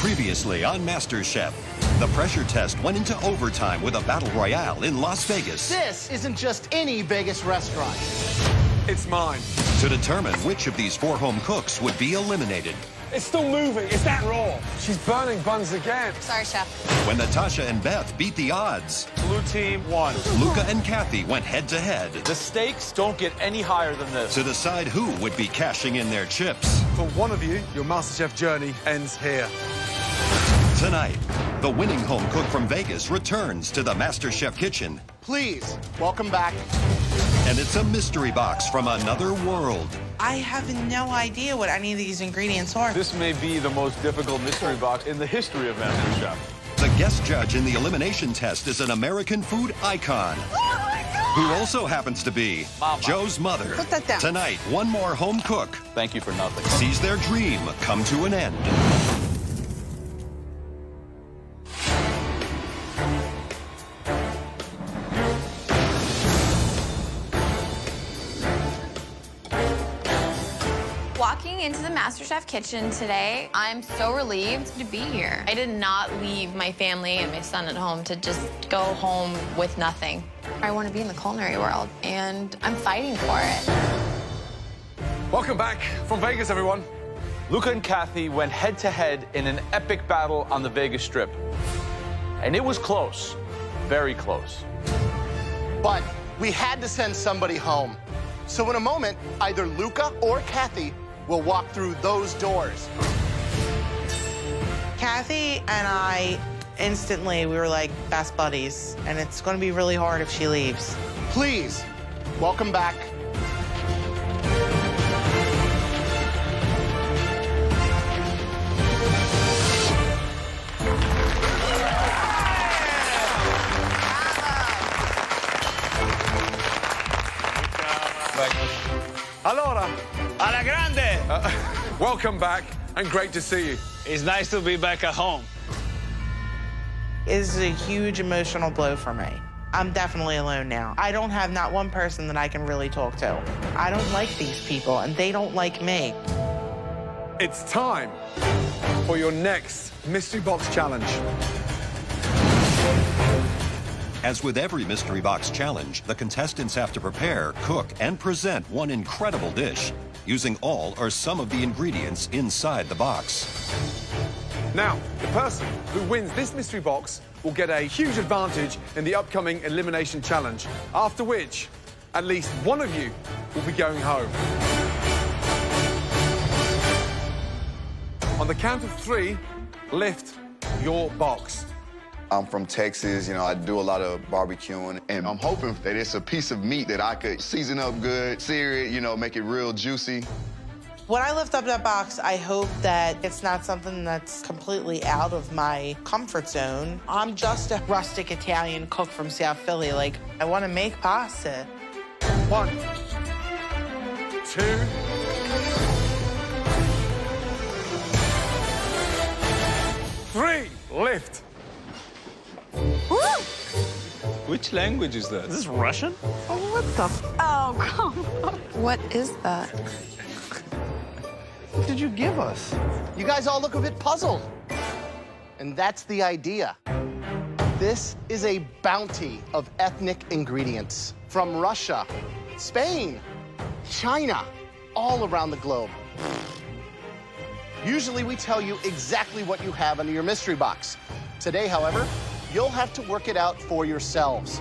Previously on MasterChef, the pressure test went into overtime with a battle royale in Las Vegas. This isn't just any Vegas restaurant. It's mine. To determine which of these 4 home cooks would be eliminated. It's still moving. It's that raw. She's burning buns again. Sorry, Chef. When Natasha and Beth beat the odds, Blue team won. Luca and Kathy went head-to-head The stakes don't get any higher than this. to decide who would be cashing in their chips. For one of you, your MasterChef journey ends here. Tonight, the winning home cook from Vegas returns to the MasterChef kitchen. Please, welcome back. And it's a mystery box from another world. I have no idea what any of these ingredients are. This may be the most difficult mystery box in the history of MasterChef. The guest judge in the elimination test is an American food icon. Who also happens to be Mama. Joe's mother. Put that down. Tonight, one more home cook Thank you for nothing. sees their dream come to an end. Walking into the MasterChef kitchen today, I'm so relieved to be here. I did not leave my family and my son at home to just go home with nothing. I want to be in the culinary world, and I'm fighting for it. Welcome back from Vegas, everyone. Luca and Kathy went head-to-head in an epic battle on the Vegas Strip. And it was close. Very close. But we had to send somebody home. So in a moment, either Luca or Kathy will walk through those doors. Kathy and I instantly, we were like best buddies, and it's going to be really hard if she leaves. Please, welcome back. Allora, Alla grande! welcome back, and great to see you. It's nice to be back at home. It is a huge emotional blow for me. I'm definitely alone now. I don't have not one person that I can really talk to. I don't like these people, and they don't like me. It's time for your next Mystery Box Challenge. As with every mystery box challenge, the contestants have to prepare, cook, and present one incredible dish using all or some of the ingredients inside the box. Now, the person who wins this mystery box will get a huge advantage in the upcoming elimination challenge, after which at least one of you will be going home. On the count of 3, lift your box. I'm from Texas, you know, I do a lot of barbecuing, and I'm hoping that it's a piece of meat that I could season up good, sear it, you know, make it real juicy. When I lift up that box, I hope that it's not something that's completely out of my comfort zone. I'm just a rustic Italian cook from South Philly. Like, I want to make pasta. 1, 2, 3, lift. Which language is that? Is this Russian? Oh, come on. What is that? What did you give us? You guys all look a bit puzzled. And that's the idea. This is a bounty of ethnic ingredients from Russia, Spain, China, all around the globe. Usually we tell you exactly what you have under your mystery box. Today, however, you'll have to work it out for yourselves.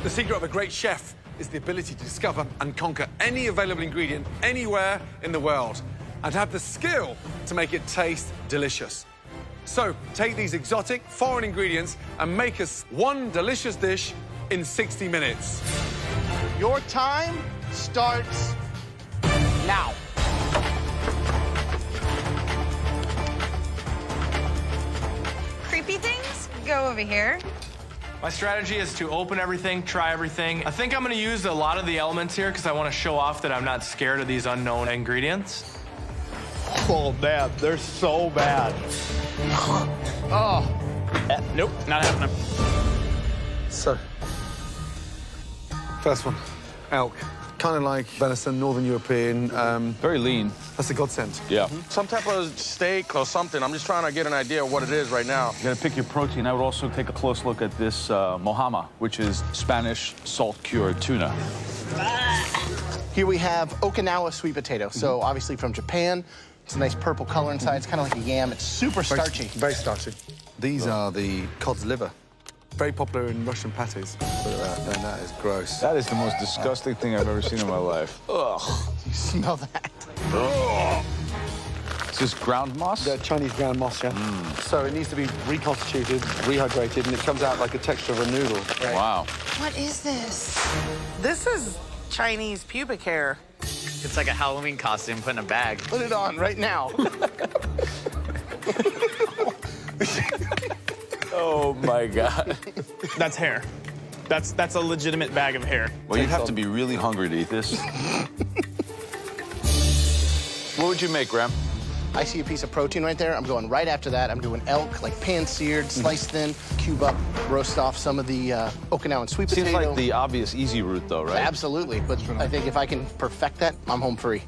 The secret of a great chef is the ability to discover and conquer any available ingredient anywhere in the world and have the skill to make it taste delicious. So take these exotic foreign ingredients and make us one delicious dish in 60 minutes. Your time starts now. Creepy things? Go over here. My strategy is to open everything, try everything. I think I'm gonna use a lot of the elements here because I want to show off that I'm not scared of these unknown ingredients. Oh, man, they're so bad. Oh. Nope, not happening. So, first one, elk. kind of like venison, Northern European. Very lean. That's a godsend. Yeah. Some type of steak or something. I'm just trying to get an idea of what it is right now. You gotta pick your protein. I would also take a close look at this mohama, which is Spanish salt-cured tuna. Here we have Okinawa sweet potato. So obviously from Japan. It's a nice purple color inside. It's kind of like a yam. It's super starchy. Very starchy. These are the cod's liver. Very popular in Russian patties. Look at that. That is gross. That is the most disgusting thing I've ever seen in my life. Ugh. You smell that? Ugh. Is this ground moss? The Chinese ground moss, yeah. So it needs to be reconstituted, rehydrated, and it comes out like the texture of a noodle. Right. Wow. What is this? This is Chinese pubic hair. It's like a Halloween costume put in a bag. Put it on right now. Oh, my God. That's hair. That's a legitimate bag of hair. Well, you'd have to be really hungry to eat this. What would you make, Graham? I see a piece of protein right there. I'm going right after that. I'm doing elk, like pan-seared, sliced thin, cube up, roast off some of the Okinawan sweet potato. Seems like the obvious easy route, though, right? Absolutely, but I think if I can perfect that, I'm home free.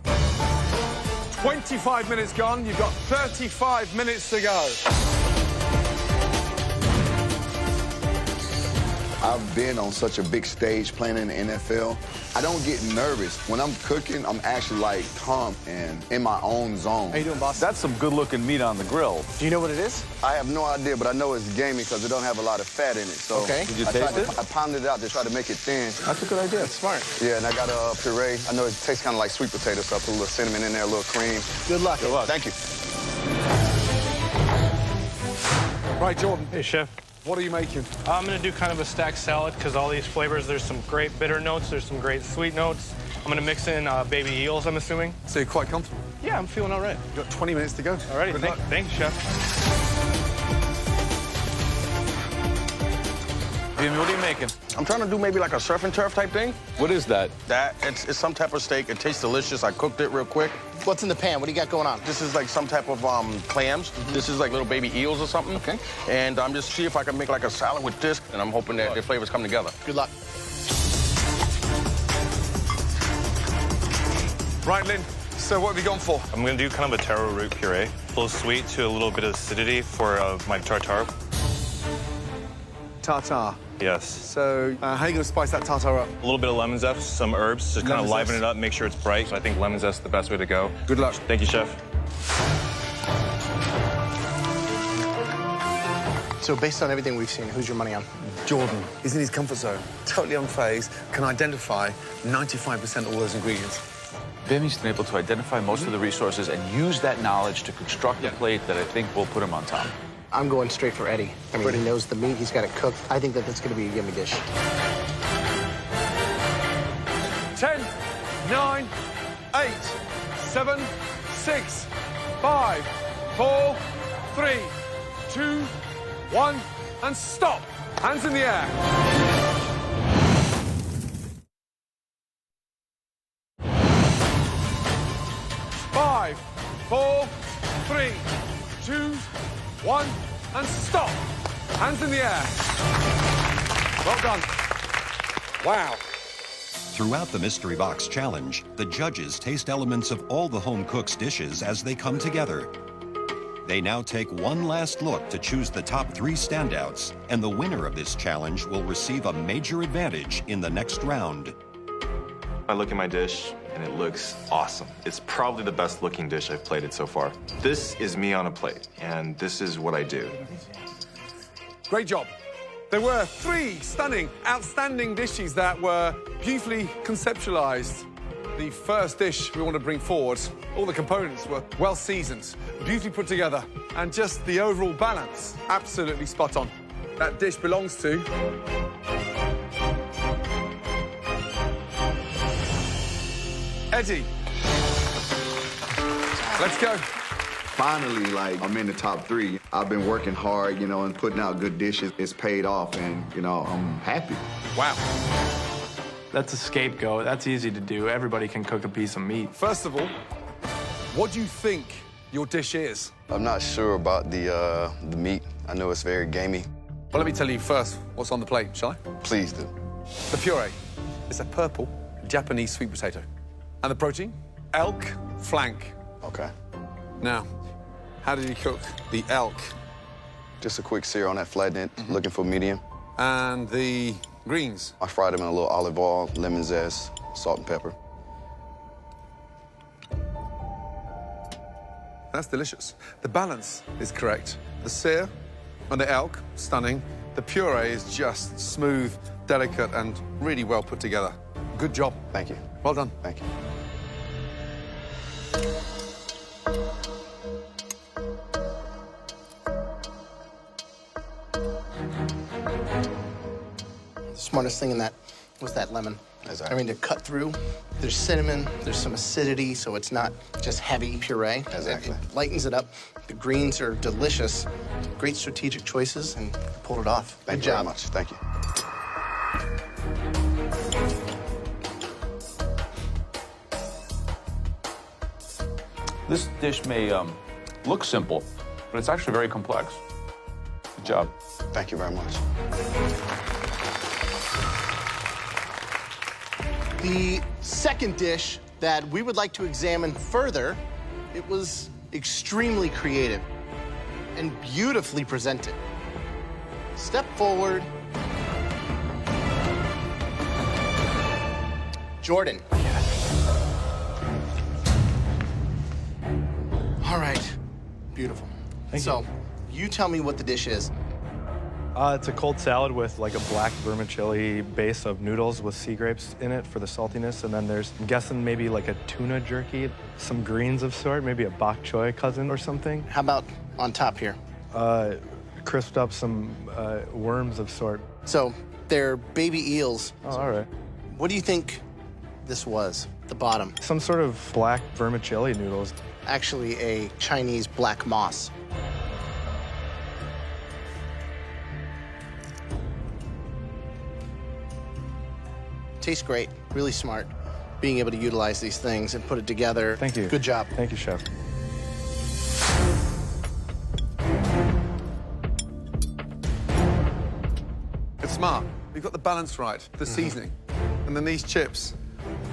25 minutes gone. You've got 35 minutes to go. I've been on such a big stage playing in the NFL. I don't get nervous. When I'm cooking, I'm actually like calm and in my own zone. How you doing, boss? That's some good-looking meat on the grill. Do you know what it is? I have no idea, but I know it's gamey because it don't have a lot of fat in it. So Okay. Did you taste it? I pounded it out to try to make it thin. That's a good idea. That's smart. Yeah, and I got a puree. I know it tastes kind of like sweet potato, so I put a little cinnamon in there, a little cream. Good luck. Good luck. Thank you. Right, Jordan, Hey, Chef. what are you making? I'm gonna do kind of a stacked salad because all these flavors, there's some great bitter notes, there's some great sweet notes. I'm gonna mix in baby eels, I'm assuming. So you're quite comfortable. Yeah, I'm feeling all right. You've got 20 minutes to go. All righty, Good luck. thanks, Chef. Jimmy, what are you making? I'm trying to do maybe like a surf and turf type thing. What is that? It's some type of steak. It tastes delicious. I cooked it real quick. What's in the pan? What do you got going on? This is like some type of clams. This is like little baby eels or something. Okay. And I'm just see if I can make like a salad with this, and I'm hoping that the flavors come together. Good luck. Right, Lynn. So what have you gone for? I'm gonna do kind of a taro root puree. A little sweet to a little bit of acidity for my tartare. Tartare. Yes. So how are you going to spice that tartare up? A little bit of lemon zest, some herbs to kind Lemon of liven zest. it up, make sure it's bright. So I think lemon zest is the best way to go. Good luck. Thank you, Chef. So based on everything we've seen, who's your money on? Jordan is in his comfort zone, totally unfazed, can identify 95% of all those ingredients. Vimmy's been able to identify most of the resources and use that knowledge to construct a plate that I think will put him on top. I'm going straight for Eddie. I mean, he knows the meat. He's got it cooked. I think that that's going to be a yummy dish. 10, 9, 8, 7, 6, 5, 4, 3, 2, 1, and stop. Hands in the air. Five, 4, 3, 2, 1, and stop. Hands in the air. Well done. Wow. Throughout the Mystery Box Challenge, the judges taste elements of all the home cook's dishes as they come together. They now take one last look to choose the top 3 standouts, and the winner of this challenge will receive a major advantage in the next round. I look at my dish and it looks awesome. It's probably the best looking dish I've plated so far. This is me on a plate, and this is what I do. Great job. There were 3 stunning, outstanding dishes that were beautifully conceptualized. The first dish we want to bring forward, all the components were well seasoned, beautifully put together, and just the overall balance, absolutely spot on. That dish belongs to... Eddie. Let's go. Finally, like, I'm in the top 3. I've been working hard, you know, and putting out good dishes. It's paid off, and, you know, I'm happy. Wow. That's a scapegoat. That's easy to do. Everybody can cook a piece of meat. First of all, what do you think your dish is? I'm not sure about the meat. I know it's very gamey. Well, let me tell you first what's on the plate, shall I? Please do. The puree. It's a purple, Japanese sweet potato. And the protein? Elk flank. Okay. Now, how did you cook the elk? Just a quick sear on that flatnet, looking for medium. And the greens? I fried them in a little olive oil, lemon zest, salt and pepper. That's delicious. The balance is correct. The sear on the elk, stunning. The puree is just smooth, delicate, and really well put together. Good job. Thank you. Well done. Thank you. The smartest thing in that was that lemon. Exactly. I mean, to cut through, there's cinnamon, there's some acidity, so it's not just heavy puree. Exactly. It lightens it up. The greens are delicious. Great strategic choices, and you pulled it off. Thank Good you job. very much. Thank you. This dish may look simple, but it's actually very complex. Good job. Thank you very much. The second dish that we would like to examine further, it was extremely creative and beautifully presented. Step forward. Jordan. All right, beautiful. So, you tell me what the dish is. It's a cold salad with like a black vermicelli base of noodles with sea grapes in it for the saltiness. And then there's, I'm guessing, maybe like a tuna jerky, some greens of sort, maybe a bok choy cousin or something. How about on top here? Crisped up some worms of sort. So, they're baby eels. Oh, all right. What do you think this was, the bottom? Some sort of black vermicelli noodles. Actually, a Chinese black moss. Tastes great, really smart, being able to utilize these things and put it together. Thank you. Good job. Thank you, chef. It's smart. You've got the balance right, the seasoning. And then these chips,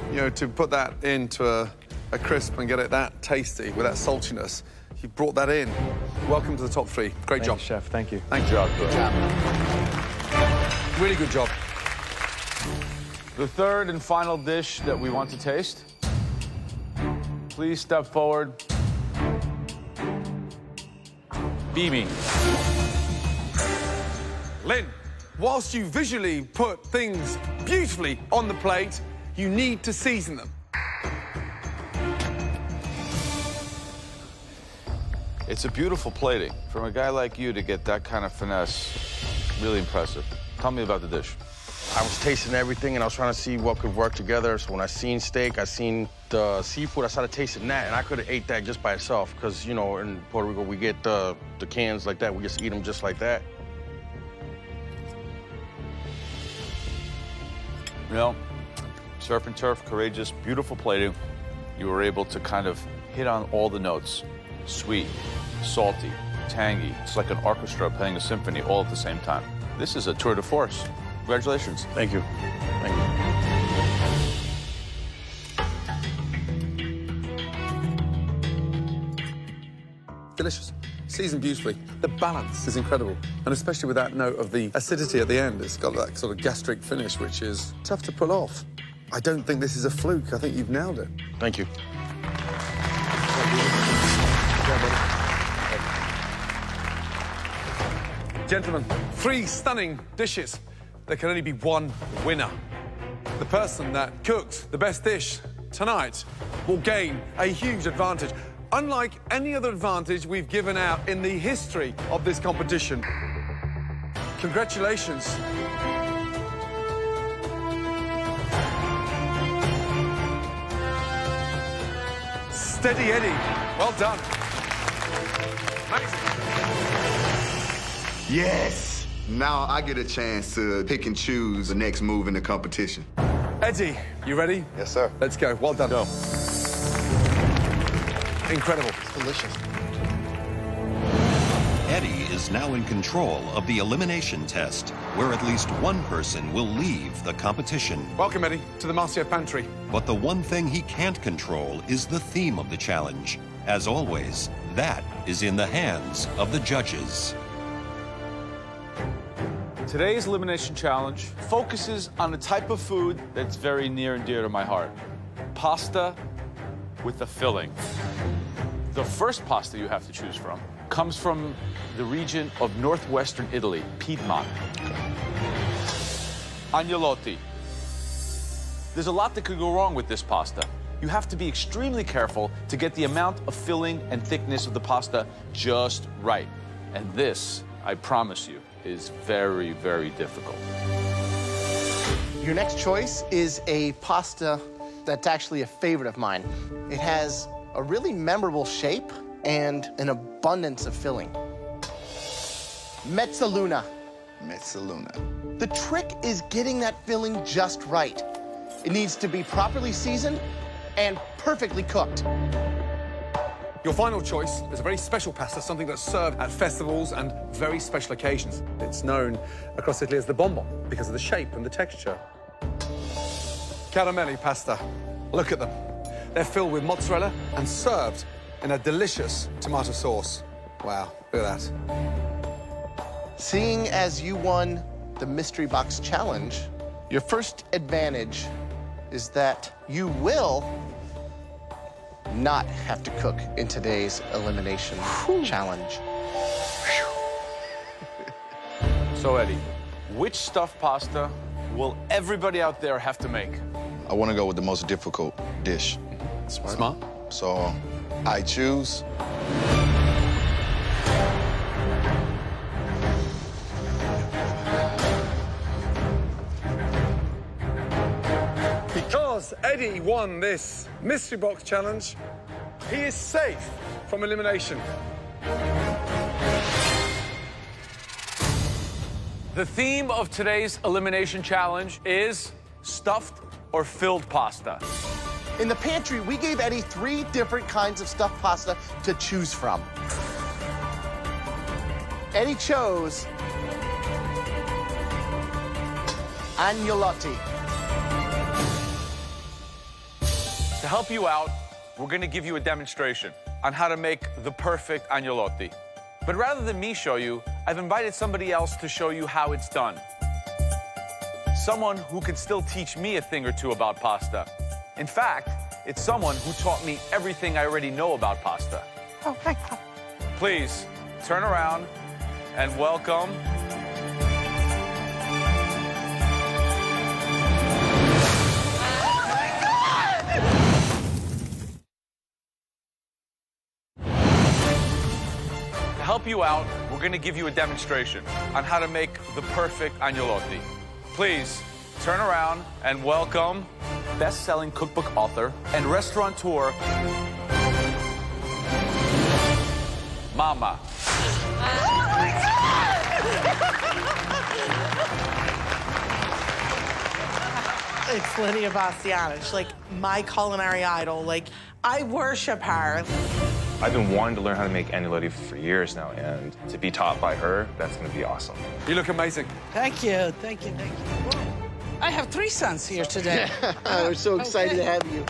you know, to put that into a crisp and get it that tasty with that saltiness, you brought that in. Welcome to the top three. Great job. Thank you, chef. Thank you. Thank you. Good job. Really good job. The third and final dish that we want to taste. Please step forward. Bibi. Lynn, whilst you visually put things beautifully on the plate, you need to season them. It's a beautiful plating. From a guy like you to get that kind of finesse, really impressive. Tell me about the dish. I was tasting everything, and I was trying to see what could work together. So when I seen steak, I seen the seafood, I started tasting that, and I could have ate that just by itself, because, you know, in Puerto Rico, we get the cans like that. We just eat them just like that. You know, surf and turf, courageous, beautiful plating. You were able to kind of hit on all the notes. Sweet, salty, tangy. It's like an orchestra playing a symphony all at the same time. This is a tour de force. Congratulations. Thank you. Thank you. Delicious. Seasoned beautifully. The balance is incredible. And especially with that note of the acidity at the end, it's got that sort of gastric finish, which is tough to pull off. I don't think this is a fluke. I think you've nailed it. Thank you. Gentlemen, 3 stunning dishes. There can only be one winner. The person that cooked the best dish tonight will gain a huge advantage. Unlike any other advantage we've given out in the history of this competition. Congratulations. Steady Eddie. Well done. Amazing. Yes! Now I get a chance to pick and choose the next move in the competition. Eddie, you ready? Yes, sir. Let's go. Well done. Go. Incredible. Delicious. Eddie is now in control of the elimination test, where at least one person will leave the competition. Welcome, Eddie, to the MasterChef pantry. But the one thing he can't control is the theme of the challenge. As always, that is in the hands of the judges. Today's elimination challenge focuses on a type of food that's very near and dear to my heart. Pasta with a filling. The first pasta you have to choose from comes from the region of northwestern Italy, Piedmont. Agnolotti. There's a lot that could go wrong with this pasta. You have to be extremely careful to get the amount of filling and thickness of the pasta just right. And this, I promise you, is very, very difficult. Your next choice is a pasta that's actually a favorite of mine. It has a really memorable shape and an abundance of filling. Mezzaluna. Mezzaluna. The trick is getting that filling just right. It needs to be properly seasoned and perfectly cooked. Your final choice is a very special pasta, something that's served at festivals and very special occasions. It's known across Italy as the bonbon because of the shape and the texture. Caramelli pasta. Look at them. They're filled with mozzarella and served in a delicious tomato sauce. Wow, look at that. Seeing as you won the Mystery Box Challenge, your first advantage is that you will not have to cook in today's elimination challenge. So, Eddie, which stuffed pasta will everybody out there have to make? I want to go with the most difficult dish. Smart. So I choose Because Eddie won this Mystery Box Challenge, he is safe from elimination. The theme of today's elimination challenge is stuffed or filled pasta. In the pantry, we gave Eddie 3 different kinds of stuffed pasta to choose from. Eddie chose agnolotti. To help you out, we're going to give you a demonstration on how to make the perfect agnolotti. But rather than me show you, I've invited somebody else to show you how it's done. Someone who can still teach me a thing or two about pasta. In fact, it's someone who taught me everything I already know about pasta. Oh, my God. Please, turn around and welcome... To help you out, we're going to give you a demonstration on how to make the perfect agnolotti. Please, turn around and welcome best-selling cookbook author and restaurateur, Mama. It's Lydia Bastianich, like my culinary idol. Like, I worship her. I've been wanting to learn how to make agnolotti for years now, and to be taught by her, that's going to be awesome. You look amazing. Thank you, thank you, thank you. I have 3 sons here today. We're so excited to have you.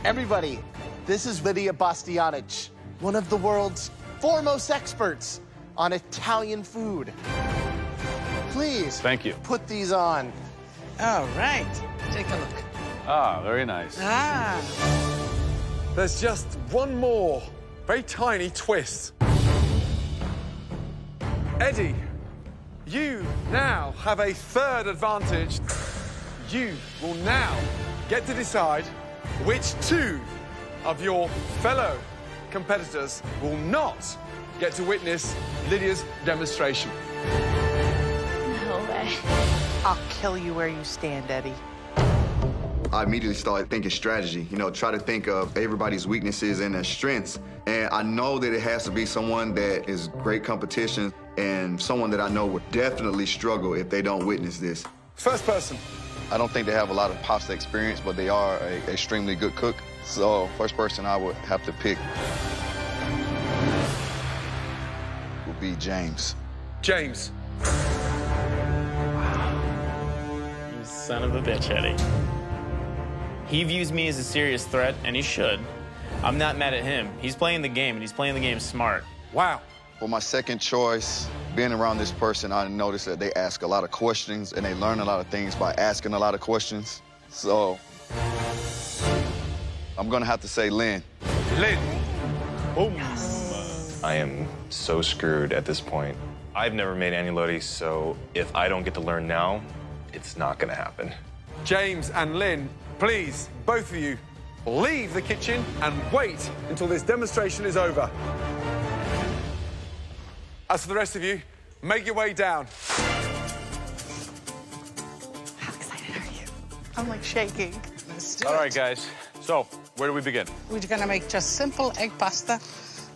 Everybody, this is Lydia Bastianich, one of the world's foremost experts on Italian food. Please, Thank you. put these on. All right, take a look. Ah, very nice. Ah, There's just one more very tiny twist. Eddie, you now have a 3rd advantage. You will now get to decide which 2 of your fellow competitors will not get to witness Lydia's demonstration. No way. I'll kill you where you stand, Eddie. I immediately started thinking strategy, try to think of everybody's weaknesses and their strengths. And I know that it has to be someone that is great competition and someone that I know would definitely struggle if they don't witness this. First person. I don't think they have a lot of pasta experience, but they are an extremely good cook. So first person I would have to pick. will be James. James. You son of a bitch, Eddie. He views me as a serious threat, and he should. I'm not mad at him. He's playing the game, and he's playing the game smart. Wow. For my second choice, being around this person, I noticed that they ask a lot of questions, and they learn a lot of things by asking a lot of questions. So I'm gonna have to say Lynn. Lynn. Boom. I am so screwed at this point. I've never made agnolotti, so if I don't get to learn now, it's not gonna happen. James and Lynn, please, both of you, leave the kitchen and wait until this demonstration is over. As for the rest of you, make your way down. How excited are you? I'm like shaking. Let's do All it. right, guys. So, where do we begin? We're gonna make just simple egg pasta.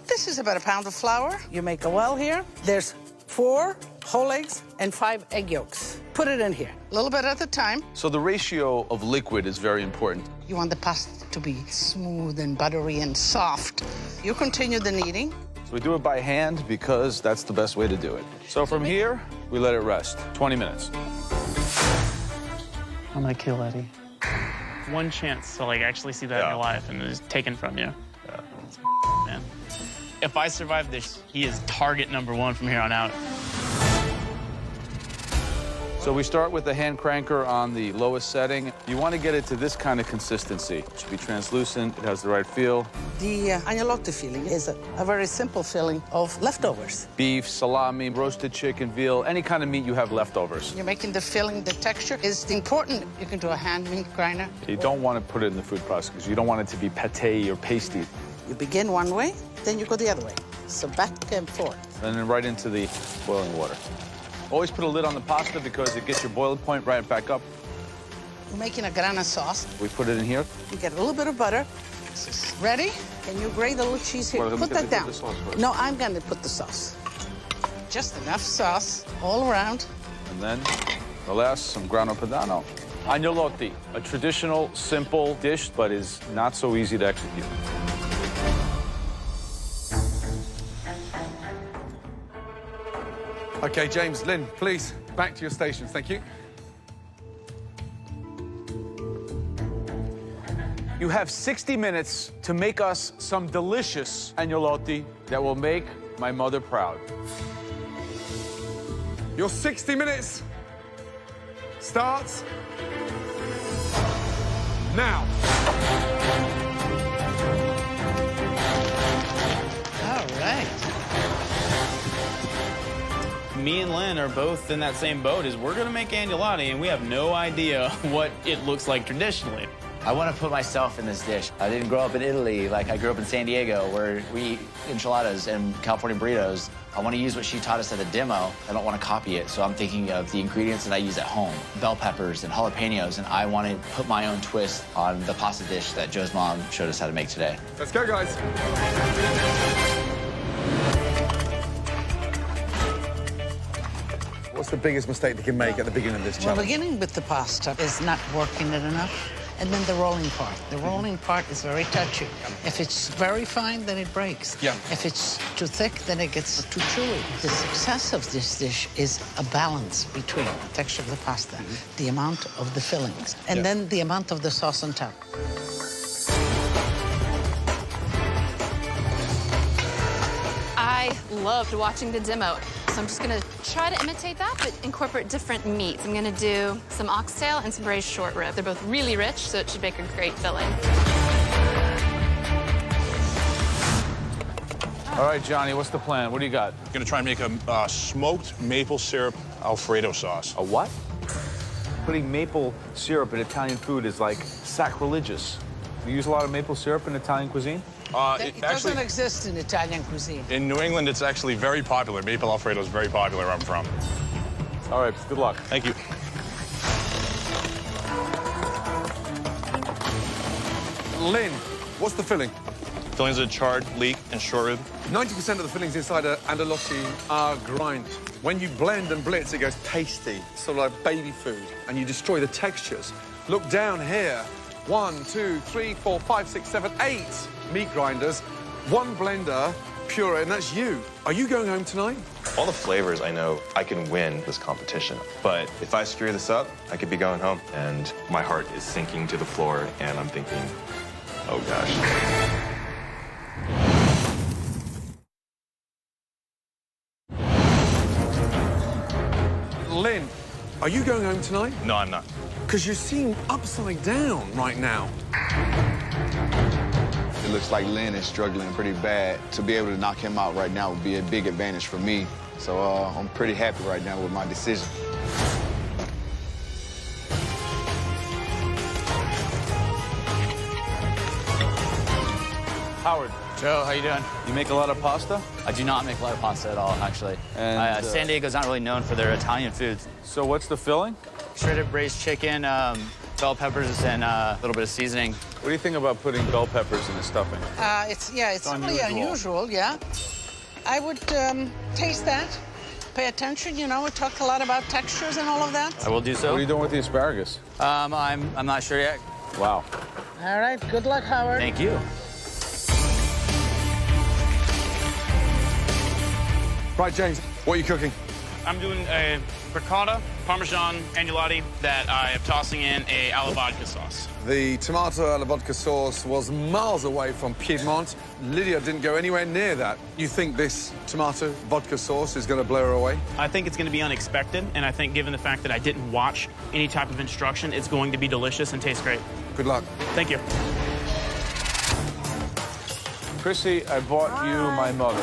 This is about a pound of flour. You make a well here. There's 4 whole eggs and 5 egg yolks. Put it in here, a little bit at a time. So the ratio of liquid is very important. You want the pasta to be smooth and buttery and soft. You continue the kneading. So we do it by hand because that's the best way to do it. So from here, we let it rest. 20 minutes. I'm gonna kill Eddie. One chance to like actually see that in your life, and it's taken from you. Man. If I survive this, he is target #1 from here on out. So we start with the hand cranker on the lowest setting. You want to get it to this kind of consistency. It should be translucent, it has the right feel. The agnolotti filling is a very simple filling of leftovers. Beef, salami, roasted chicken, veal, any kind of meat you have leftovers. You're making the filling, the texture is important. You can do a hand meat grinder. You don't want to put it in the food processor because you don't want it to be pâté or pasty. You begin one way, then you go the other way. So back and forth. And then right into the boiling water. Always put a lid on the pasta because it gets your boiling point right back up. You're making a grana sauce. We put it in here. You get a little bit of butter. Ready? Can you grate a little cheese here? Well, Put that down. the sauce first. No, I'm going to put the sauce. Just enough sauce all around. And then, the last, some grano padano. Agnolotti, a traditional, simple dish, but is not so easy to execute. Okay, James, Lynn, please, back to your stations. Thank you. You have 60 minutes to make us some delicious agnolotti that will make my mother proud. Your 60 minutes starts now. All right. Me and Lynn are both in that same boat as we're gonna make agnolotti, and we have no idea what it looks like traditionally. I want to put myself in this dish. I didn't grow up in Italy. Like, I grew up in San Diego, where we eat enchiladas and California burritos. I want to use what she taught us at the demo. I don't want to copy it, so I'm thinking of the ingredients that I use at home. Bell peppers and jalapenos, and I want to put my own twist on the pasta dish that Joe's mom showed us how to make today. Let's go, guys. What's the biggest mistake they can make at the beginning of this Well, challenge? beginning with the pasta is not working it enough. And then the rolling part. The rolling part is very touchy. If it's very fine, then it breaks. Yeah. If it's too thick, then it gets too chewy. The success of this dish is a balance between the texture of the pasta, the amount of the fillings, and then the amount of the sauce on top. I loved watching the demo. So I'm just gonna try to imitate that, but incorporate different meats. I'm gonna do some oxtail and some braised short rib. They're both really rich, so it should make a great filling. All right, Johnny, what's the plan? What do you got? I'm gonna try and make a smoked maple syrup Alfredo sauce. A what? Putting maple syrup in Italian food is like sacrilegious. You use a lot of maple syrup in Italian cuisine? It doesn't exist in Italian cuisine. In New England, it's actually very popular. Maple Alfredo is very popular where I'm from. All right, good luck. Thank you. Lynn, what's the filling? Fillings of charred, leek, and short rib. 90% of the fillings inside an agnolotti are grind. When you blend and blitz, it goes pasty, sort of like baby food, and you destroy the textures. Look down here. 1, 2, 3, 4, 5, 6, 7, 8 meat grinders, 1 blender, puree, and that's you. Are you going home tonight? All the flavors, I know I can win this competition. But if I screw this up, I could be going home. And my heart is sinking to the floor, and I'm thinking, oh gosh. Lynn, are you going home tonight? No, I'm not. Because you seem upside down right now. It looks like Lynn is struggling pretty bad. To be able to knock him out right now would be a big advantage for me. So I'm pretty happy right now with my decision. Howard. Joe, how you doing? You make a lot of pasta? I do not make a lot of pasta at all, actually. And, San Diego's not really known for their Italian foods. So what's the filling? Shredded braised chicken, bell peppers, and a little bit of seasoning. What do you think about putting bell peppers in the stuffing? It's really unusual, yeah. I would taste that. Pay attention, you know, we talked a lot about textures and all of that. I will do so. What are you doing with the asparagus? I'm not sure yet. Wow. All right, good luck, Howard. Thank you. Right, James, what are you cooking? I'm doing a ricotta Parmesan agnolotti that I am tossing in a alla vodka sauce. The tomato alla vodka sauce was miles away from Piedmont. Lydia didn't go anywhere near that. You think this tomato vodka sauce is going to blow her away? I think it's going to be unexpected, and I think given the fact that I didn't watch any type of instruction, it's going to be delicious and taste great. Good luck. Thank you. Chrissy, I bought you my mother.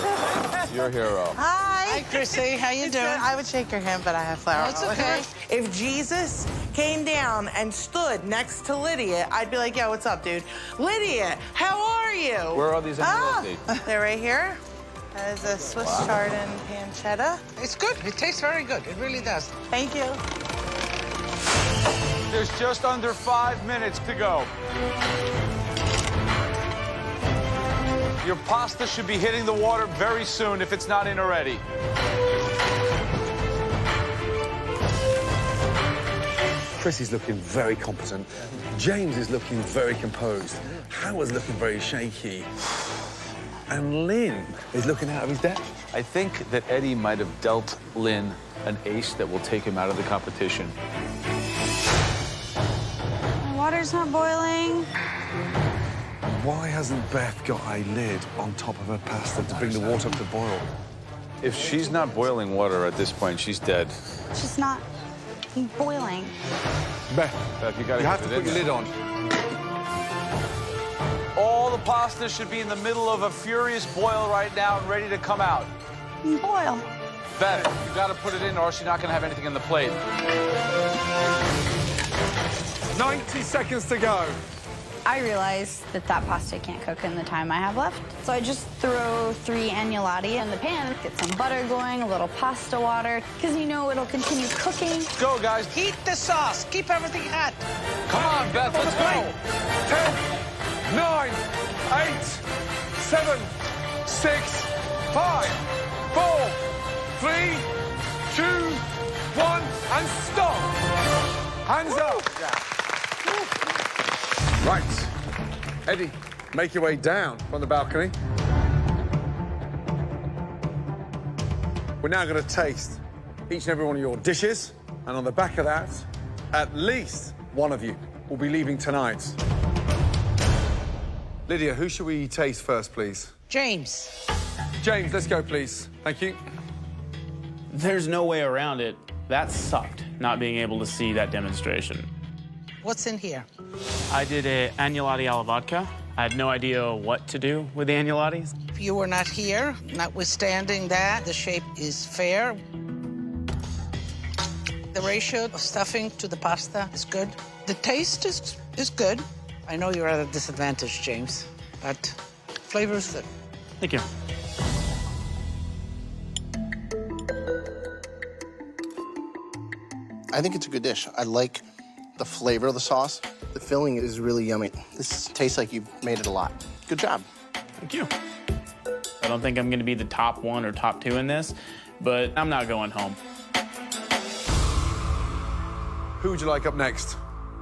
Your hero. Hi, Chrissy. How you doing? I would shake your hand, but I have flour. Oh, it's okay. If Jesus came down and stood next to Lydia, I'd be like, yo, what's up, dude? Lydia, how are you? Where are these agnolotti? They're right here. That is a Swiss chard and pancetta. It's good. It tastes very good. It really does. Thank you. There's just under 5 minutes to go. Your pasta should be hitting the water very soon if it's not in already. Chris is looking very competent. James is looking very composed. Howard's looking very shaky. And Lynn is looking out of his depth. I think that Eddie might have dealt Lynn an ace that will take him out of the competition. My water's not boiling. Why hasn't Beth got a lid on top of her pasta to bring the water up to boil? If she's not boiling water at this point, she's dead. She's not boiling. Beth, you gotta have to put your lid on. All the pasta should be in the middle of a furious boil right now and ready to come out. Boil. Beth, you gotta put it in or else you're not gonna have anything on the plate. 90 seconds to go. I realized that pasta can't cook in the time I have left. So I just throw 3 agnolotti in the pan, get some butter going, a little pasta water, because you know it'll continue cooking. Go, guys. Heat the sauce. Keep everything hot. Come on, Beth, let's go. 10, 9, 8, 7, 6, 5, 4, 3, 2, 1, and stop. Hands up. Right. Eddie, make your way down from the balcony. We're now going to taste each and every one of your dishes. And on the back of that, at least one of you will be leaving tonight. Lydia, who should we taste first, please? James. James, let's go, please. Thank you. There's no way around it. That sucked, not being able to see that demonstration. What's in here? I did a agnolotti alla vodka. I had no idea what to do with the agnolottis. If you were not here, notwithstanding that, the shape is fair. The ratio of stuffing to the pasta is good. The taste is good. I know you're at a disadvantage, James, but flavor is good. Thank you. I think it's a good dish. I like the flavor of the sauce. The filling is really yummy. This tastes like you've made it a lot. Good job. Thank you. I don't think I'm going to be the top 1 or top 2 in this, but I'm not going home. Who would you like up next?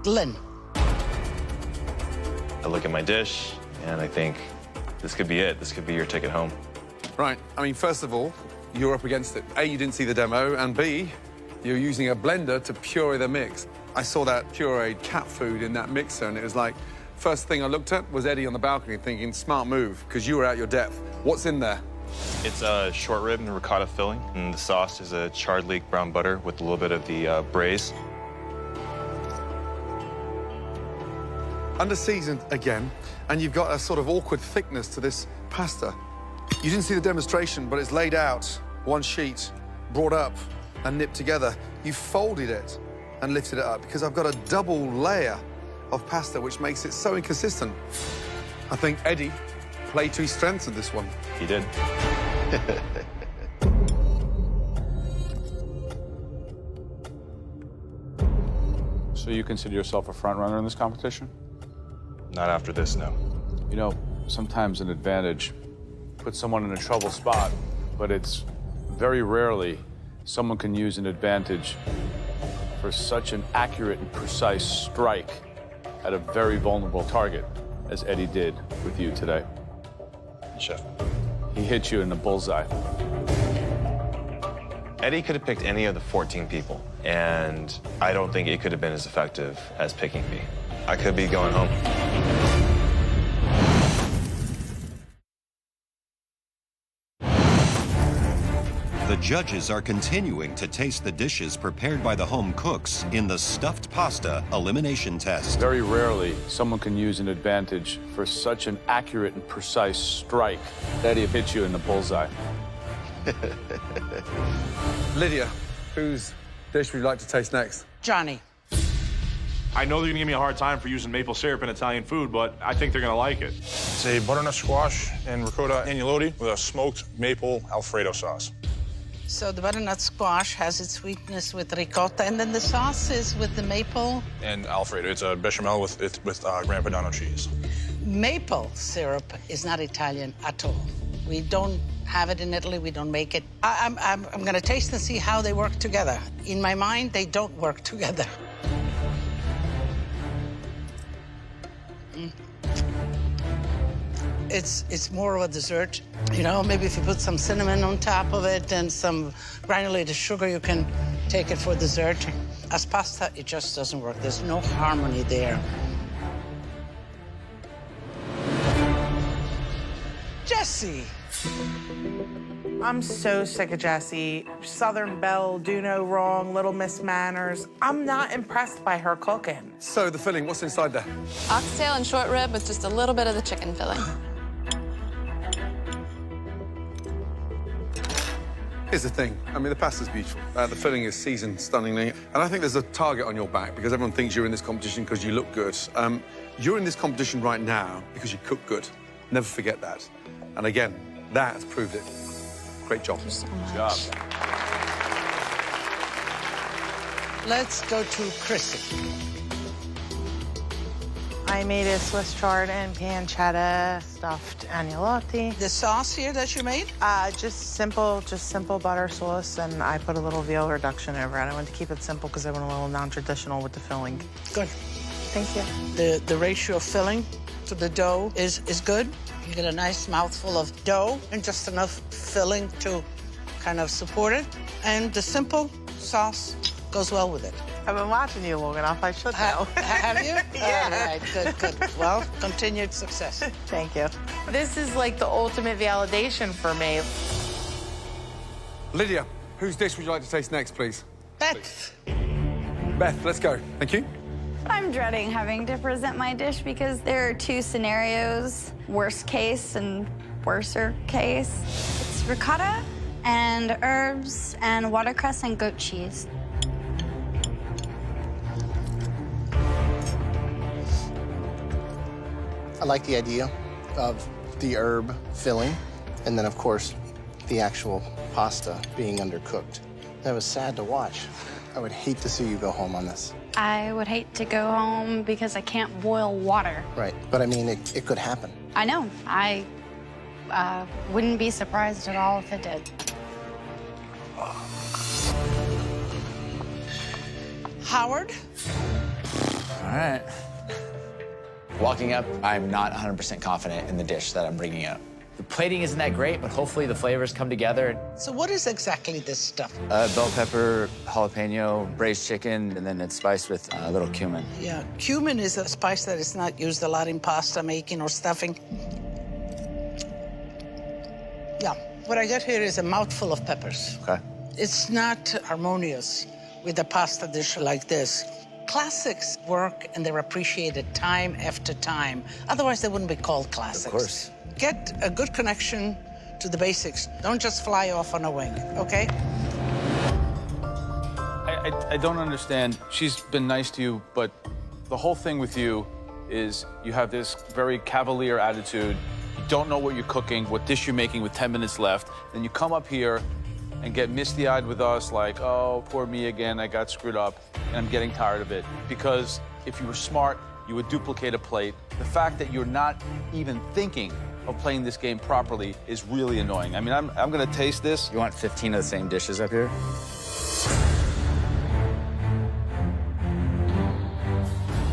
Lynn. I look at my dish, and I think this could be it. This could be your ticket home. Right, I mean, first of all, you're up against it. A, you didn't see the demo, and B, you're using a blender to puree the mix. I saw that pureed cat food in that mixer, and it was like, first thing I looked at was Eddie on the balcony thinking, smart move, because you were at your depth. What's in there? It's a short rib and ricotta filling, and the sauce is a charred leek brown butter with a little bit of the braise. Under-seasoned again, and you've got a sort of awkward thickness to this pasta. You didn't see the demonstration, but it's laid out, one sheet, brought up and nipped together. You folded it and lifted it up because I've got a double layer of pasta, which makes it so inconsistent. I think Eddie played to his strengths in this one. He did. So you consider yourself a front runner in this competition? Not after this, no. You know, sometimes an advantage puts someone in a trouble spot, but it's very rarely someone can use an advantage for such an accurate and precise strike at a very vulnerable target as Eddie did with you today. Chef. He hit you in the bullseye. Eddie could have picked any of the 14 people, and I don't think it could have been as effective as picking me. I could be going home. The judges are continuing to taste the dishes prepared by the home cooks in the stuffed pasta elimination test. Very rarely someone can use an advantage for such an accurate and precise strike. Eddie hit you in the bullseye. Lydia, whose dish would you like to taste next? Johnny. I know they're gonna give me a hard time for using maple syrup in Italian food, but I think they're gonna like it. It's a butternut squash and ricotta agnolotti with a smoked maple Alfredo sauce. So the butternut squash has its sweetness with ricotta, and then the sauce is with the maple. And Alfredo, it's a bechamel with Gran Padano cheese. Maple syrup is not Italian at all. We don't have it in Italy. We don't make it. I'm going to taste and see how they work together. In my mind, they don't work together. It's more of a dessert. You know, maybe if you put some cinnamon on top of it and some granulated sugar, you can take it for dessert. As pasta, it just doesn't work. There's no harmony there. Jesse. I'm so sick of Jessie. Southern Belle, do no wrong, Little Miss Manners. I'm not impressed by her cooking. So the filling, what's inside there? Oxtail and short rib with just a little bit of the chicken filling. Here's the thing. I mean, the pasta's beautiful. The filling is seasoned stunningly. And I think there's a target on your back because everyone thinks you're in this competition because you look good. You're in this competition right now because you cook good. Never forget that. And again, that has proved it. Great job. Thank you so much. Good job. Let's go to Chrissy. I made a Swiss chard and pancetta stuffed agnolotti. The sauce here that you made? Just simple butter sauce, and I put a little veal reduction over it. I wanted to keep it simple because I went a little non-traditional with the filling. Good. Thank you. The ratio of filling to the dough is good. You get a nice mouthful of dough and just enough filling to kind of support it. And the simple sauce goes well with it. I've been watching you long enough. I should know. Have you? Yeah. All right, good. Well, continued success. Thank you. This is like the ultimate validation for me. Lydia, whose dish would you like to taste next, please? Beth. Beth, let's go. Thank you. I'm dreading having to present my dish because there are two scenarios, worst case and worser case. It's ricotta and herbs and watercress and goat cheese. I like the idea of the herb filling, and then, of course, the actual pasta being undercooked. That was sad to watch. I would hate to see you go home on this. I would hate to go home because I can't boil water. Right, but I mean, it could happen. I know. I wouldn't be surprised at all if it did. Howard? All right. Walking up, I'm not 100% confident in the dish that I'm bringing up. The plating isn't that great, but hopefully the flavors come together. So what is exactly this stuff? Bell pepper, jalapeno, braised chicken, and then it's spiced with a little cumin. Yeah, cumin is a spice that is not used a lot in pasta making or stuffing. Yeah, what I got here is a mouthful of peppers. Okay. It's not harmonious with a pasta dish like this. Classics work and they're appreciated time after time. Otherwise, they wouldn't be called classics. Of course. Get a good connection to the basics. Don't just fly off on a wing, okay? I don't understand. She's been nice to you, but the whole thing with you is you have this very cavalier attitude. You don't know what you're cooking, what dish you're making with 10 minutes left. Then you come up here and get misty-eyed with us like, oh, poor me again, I got screwed up, and I'm getting tired of it. Because if you were smart, you would duplicate a plate. The fact that you're not even thinking of playing this game properly is really annoying. I mean, I'm gonna taste this. You want 15 of the same dishes up here?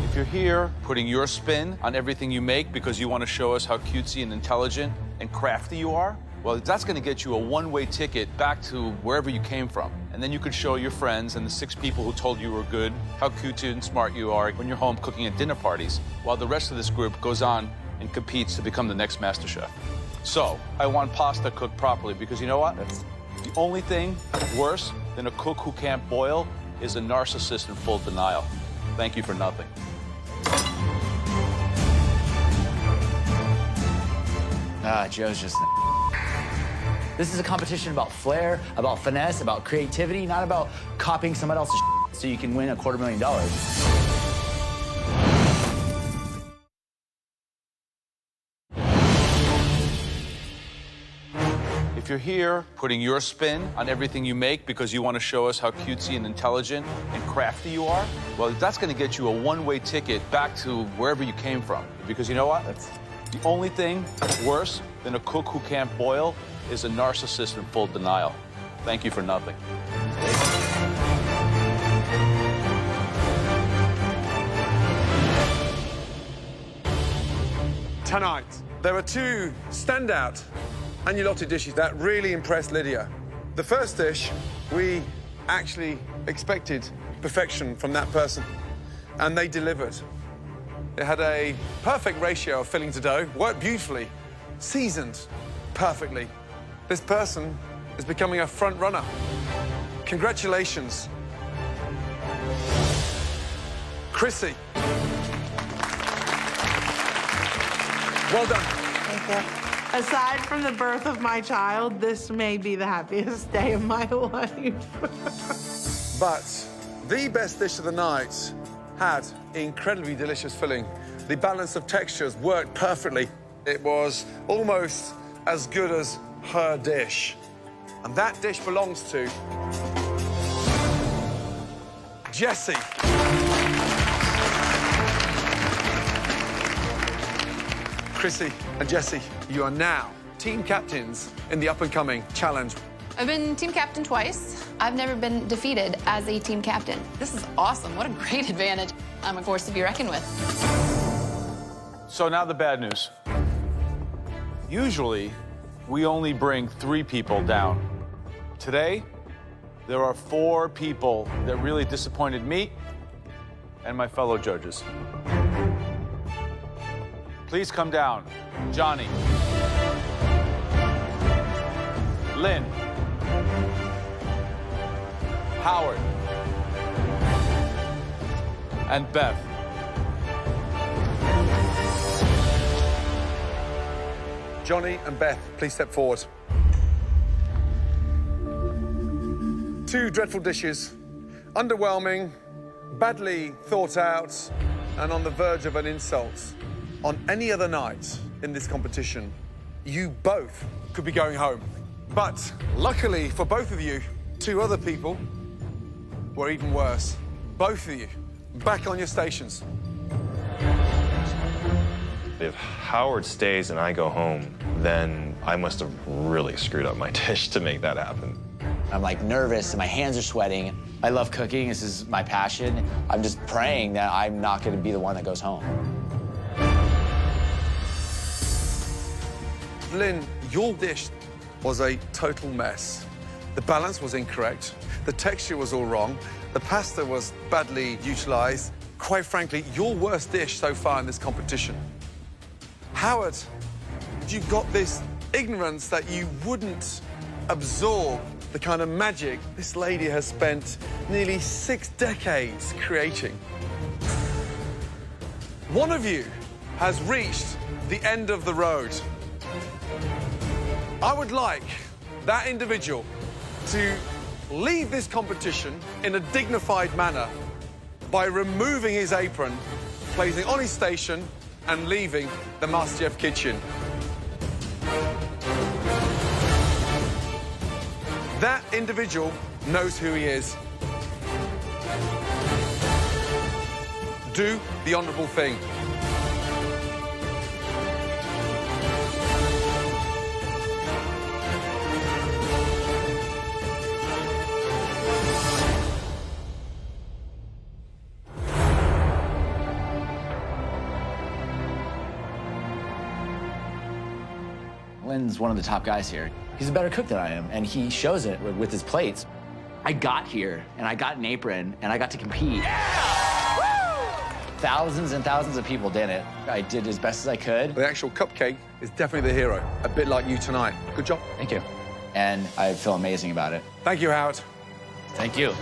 If you're here putting your spin on everything you make because you want to show us how cutesy and intelligent and crafty you are, well, that's going to get you a one-way ticket back to wherever you came from. And then you could show your friends and the 6 people who told you were good how cute and smart you are when you're home cooking at dinner parties, while the rest of this group goes on and competes to become the next MasterChef. So, I want pasta cooked properly because you know what? The only thing worse than a cook who can't boil is a narcissist in full denial. Thank you for nothing. Joe's just... This is a competition about flair, about finesse, about creativity, not about copying someone else's so you can win $250,000. If you're here putting your spin on everything you make because you want to show us how cutesy and intelligent and crafty you are, well, that's going to get you a one-way ticket back to wherever you came from. Because you know what? The only thing worse than a cook who can't boil is a narcissist in full denial. Thank you for nothing. Tonight, there were 2 standout agnolotti dishes that really impressed Lydia. The first dish, we actually expected perfection from that person, and they delivered. It had a perfect ratio of filling to dough, worked beautifully, seasoned perfectly. This person is becoming a front runner. Congratulations. Chrissy. Well done. Thank you. Aside from the birth of my child, this may be the happiest day of my life. But the best dish of the night had incredibly delicious filling. The balance of textures worked perfectly. It was almost as good as her dish. And that dish belongs to Jessie. Chrissy and Jessie, you are now team captains in the up-and-coming challenge. I've been team captain twice. I've never been defeated as a team captain. This is awesome. What a great advantage. I'm a force to be reckoned with. So now the bad news. Usually, we only bring 3 people down. Today, there are 4 people that really disappointed me and my fellow judges. Please come down. Johnny. Lynn. Howard. And Beth. Johnny and Beth, please step forward. 2 dreadful dishes, underwhelming, badly thought out, and on the verge of an insult. On any other night in this competition, you both could be going home. But luckily for both of you, 2 other people were even worse. Both of you, back on your stations. If Howard stays and I go home, then I must have really screwed up my dish to make that happen. I'm like nervous and my hands are sweating. I love cooking, this is my passion. I'm just praying that I'm not gonna be the one that goes home. Lynn, your dish was a total mess. The balance was incorrect. The texture was all wrong. The pasta was badly utilized. Quite frankly, your worst dish so far in this competition. Howard, you got this ignorance that you wouldn't absorb the kind of magic this lady has spent nearly 6 decades creating. One of you has reached the end of the road. I would like that individual to leave this competition in a dignified manner by removing his apron, placing on his station, and leaving the MasterChef kitchen. That individual knows who he is. Do the honourable thing. Lynn's one of the top guys here. He's a better cook than I am, and he shows it with his plates. I got here, and I got an apron, and I got to compete. Yeah! Thousands and thousands of people did it. I did as best as I could. The actual cupcake is definitely the hero, a bit like you tonight. Good job. Thank you. And I feel amazing about it. Thank you, Howard. Thank you.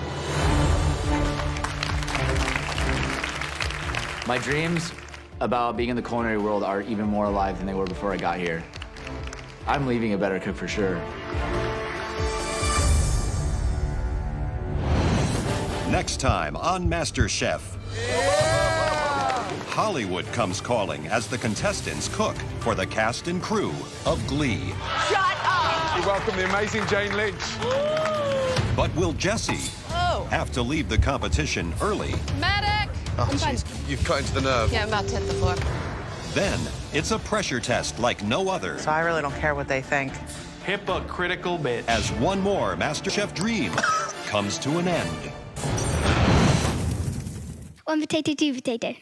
My dreams about being in the culinary world are even more alive than they were before I got here. I'm leaving a better cook for sure. Next time on MasterChef. Hollywood comes calling as the contestants cook for the cast and crew of Glee. Shut up! We welcome the amazing Jane Lynch. But will Jessie have to leave the competition early? Medic! Oh, jeez, you've cut into the nerve. Yeah, I'm about to hit the floor. Then it's a pressure test like no other. So I really don't care what they think. Hypocritical bitch. As one more MasterChef dream comes to an end. One potato, two potato.